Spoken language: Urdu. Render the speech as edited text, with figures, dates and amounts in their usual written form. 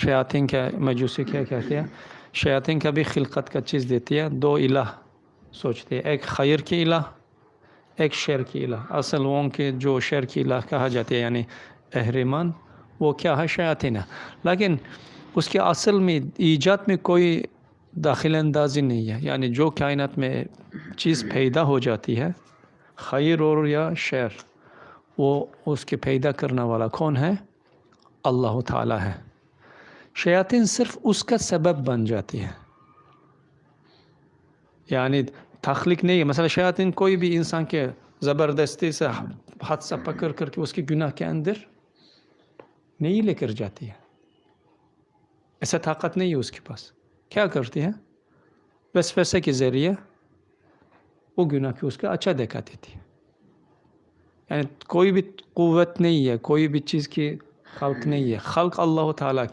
شیاطین کا مجوسی کیا کہتے ہیں، شیاطین کا بھی خلقت کا چیز دیتی ہے، دو الہ سوچتے ہیں، ایک خیر کی الہ، ایک شر کی الہ۔ اصل وہ کے جو شر کی الہ کہا جاتے ہیں یعنی اہریمن، وہ کیا ہے؟ شیاطین ہے، لیکن اس کے اصل میں ایجاد میں کوئی داخل اندازی نہیں ہے، یعنی جو کائنات میں چیز پیدا ہو جاتی ہے خیر اور یا شر، وہ اس کے پیدا کرنے والا کون ہے؟ اللہ تعالی ہے۔ شیاطین صرف اس کا سبب بن جاتی ہے، یعنی تخلیق نہیں ہے۔ مثلا شیاطین کوئی بھی انسان کے زبردستی سے ہاتھ سے پکڑ کر کے اس کے گناہ کے اندر نہیں لے کر جاتی ہے، ایسا طاقت نہیں ہے اس کے پاس۔ کیا کرتی ہے؟ وسوسے کے ذریعے وہ گناہ کی اس کا اچھا دکھا دیتی ہے، یعنی کوئی بھی قوت نہیں ہے، کوئی بھی چیز کی خلق نہیں ہے، خلق اللہ تعالیٰ کی